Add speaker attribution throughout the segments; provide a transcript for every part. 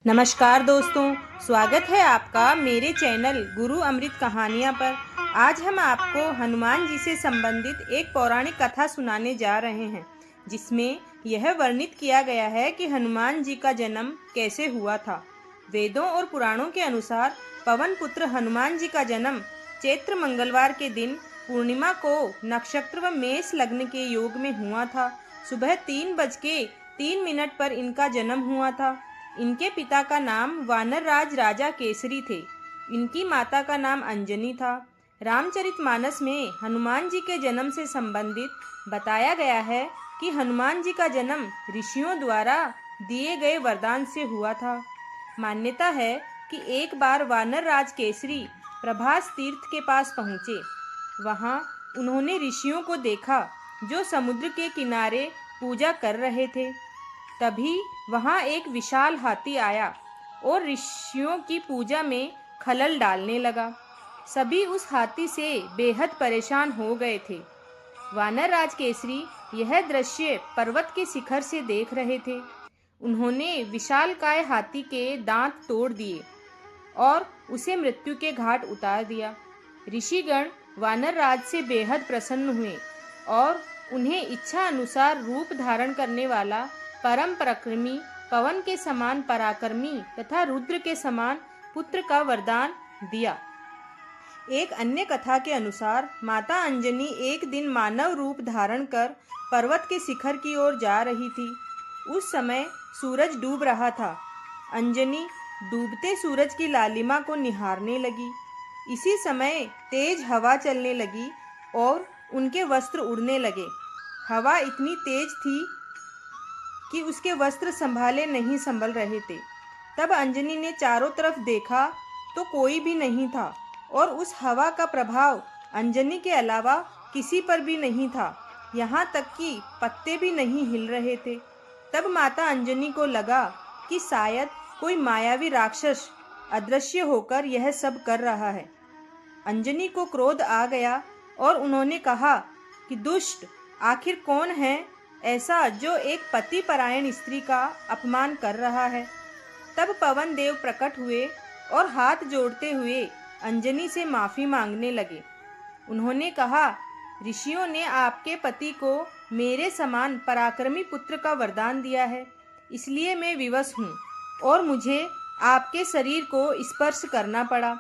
Speaker 1: नमस्कार दोस्तों, स्वागत है आपका मेरे चैनल गुरु अमृत कहानियाँ पर। आज हम आपको हनुमान जी से संबंधित एक पौराणिक कथा सुनाने जा रहे हैं, जिसमें यह वर्णित किया गया है कि हनुमान जी का जन्म कैसे हुआ था। वेदों और पुराणों के अनुसार पवन पुत्र हनुमान जी का जन्म चैत्र मंगलवार के दिन पूर्णिमा को नक्षत्र व मेष लग्न के योग में हुआ था। सुबह 3:03 पर इनका जन्म हुआ था। इनके पिता का नाम वानरराज राजा केसरी थे। इनकी माता का नाम अंजनी था। रामचरितमानस में हनुमान जी के जन्म से संबंधित बताया गया है कि हनुमान जी का जन्म ऋषियों द्वारा दिए गए वरदान से हुआ था। मान्यता है कि एक बार वानरराज केसरी प्रभास तीर्थ के पास पहुँचे। वहाँ उन्होंने ऋषियों को देखा जो समुद्र के किनारे पूजा कर रहे थे। तभी वहां एक विशाल हाथी आया और ऋषियों की पूजा में खलल डालने लगा। सभी उस हाथी से बेहद परेशान हो गए थे। वानरराज केसरी यह दृश्य पर्वत के शिखर से देख रहे थे। उन्होंने विशालकाय हाथी के दांत तोड़ दिए और उसे मृत्यु के घाट उतार दिया। ऋषिगण वानरराज से बेहद प्रसन्न हुए और उन्हें इच्छा अनुसार रूप धारण करने वाला परम पराक्रमी, पवन के समान पराक्रमी तथा रुद्र के समान पुत्र का वरदान दिया। एक अन्य कथा के अनुसार माता अंजनी एक दिन मानव रूप धारण कर पर्वत के शिखर की ओर जा रही थी। उस समय सूरज डूब रहा था। अंजनी डूबते सूरज की लालिमा को निहारने लगी। इसी समय तेज हवा चलने लगी और उनके वस्त्र उड़ने लगे। हवा इतनी तेज थी कि उसके वस्त्र संभाले नहीं संभल रहे थे। तब अंजनी ने चारों तरफ देखा तो कोई भी नहीं था और उस हवा का प्रभाव अंजनी के अलावा किसी पर भी नहीं था। यहाँ तक कि पत्ते भी नहीं हिल रहे थे। तब माता अंजनी को लगा कि शायद कोई मायावी राक्षस अदृश्य होकर यह सब कर रहा है। अंजनी को क्रोध आ गया और उन्होंने कहा कि दुष्ट, आखिर कौन है ऐसा जो एक पति परायण स्त्री का अपमान कर रहा है। तब पवन देव प्रकट हुए और हाथ जोड़ते हुए अंजनी से माफी मांगने लगे। उन्होंने कहा, ऋषियों ने आपके पति को मेरे समान पराक्रमी पुत्र का वरदान दिया है, इसलिए मैं विवश हूँ और मुझे आपके शरीर को स्पर्श करना पड़ा।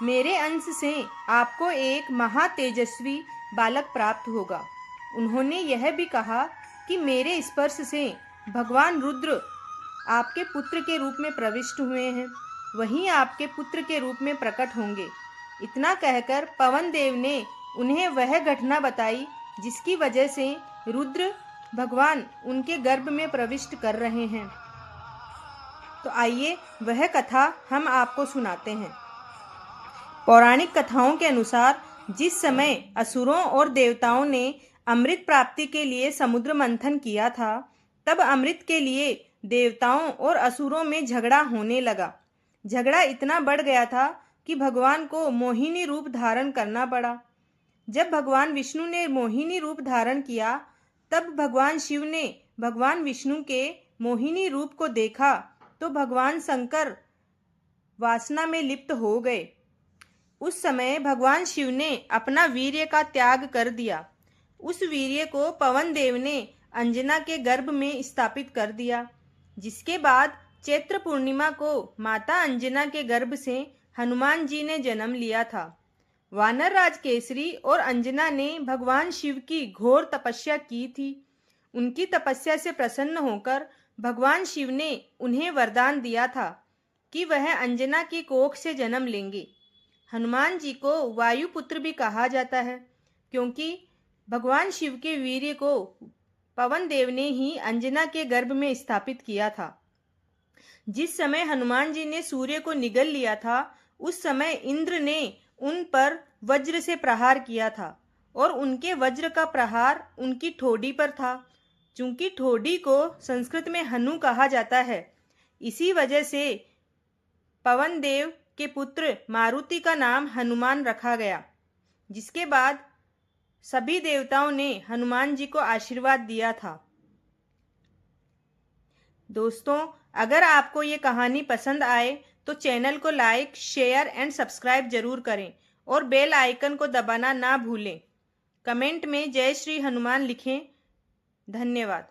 Speaker 1: मेरे अंश से आपको एक महातेजस्वी बालक प्राप्त होगा। उन्होंने यह भी कहा कि मेरे स्पर्श से भगवान रुद्र आपके पुत्र के रूप में प्रविष्ट हुए हैं, वहीं आपके पुत्र के रूप में प्रकट होंगे। इतना कहकर पवन देव ने उन्हें वह घटना बताई जिसकी वजह से रुद्र भगवान उनके गर्भ में प्रविष्ट कर रहे हैं। तो आइए वह कथा हम आपको सुनाते हैं। पौराणिक कथाओं के अनुसार जिस समय असुरों और देवताओं ने अमृत प्राप्ति के लिए समुद्र मंथन किया था, तब अमृत के लिए देवताओं और असुरों में झगड़ा होने लगा। झगड़ा इतना बढ़ गया था कि भगवान को मोहिनी रूप धारण करना पड़ा। जब भगवान विष्णु ने मोहिनी रूप धारण किया, तब भगवान शिव ने भगवान विष्णु के मोहिनी रूप को देखा तो भगवान शंकर वासना में लिप्त हो गए। उस समय भगवान शिव ने अपना वीर्य का त्याग कर दिया। उस वीर्य को पवन देव ने अंजना के गर्भ में स्थापित कर दिया, जिसके बाद चैत्र पूर्णिमा को माता अंजना के गर्भ से हनुमान जी ने जन्म लिया था। वानरराज केसरी और अंजना ने भगवान शिव की घोर तपस्या की थी। उनकी तपस्या से प्रसन्न होकर भगवान शिव ने उन्हें वरदान दिया था कि वह अंजना की कोख से जन्म लेंगे। हनुमान जी को वायुपुत्र भी कहा जाता है, क्योंकि भगवान शिव के वीर्य को पवन देव ने ही अंजना के गर्भ में स्थापित किया था। जिस समय हनुमान जी ने सूर्य को निगल लिया था, उस समय इंद्र ने उन पर वज्र से प्रहार किया था और उनके वज्र का प्रहार उनकी ठोड़ी पर था। चूंकि ठोड़ी को संस्कृत में हनु कहा जाता है, इसी वजह से पवन देव के पुत्र मारुति का नाम हनुमान रखा गया। जिसके बाद सभी देवताओं ने हनुमान जी को आशीर्वाद दिया था। दोस्तों, अगर आपको ये कहानी पसंद आए तो चैनल को लाइक, शेयर एंड सब्सक्राइब जरूर करें और बेल आइकन को दबाना ना भूलें। कमेंट में जय श्री हनुमान लिखें। धन्यवाद।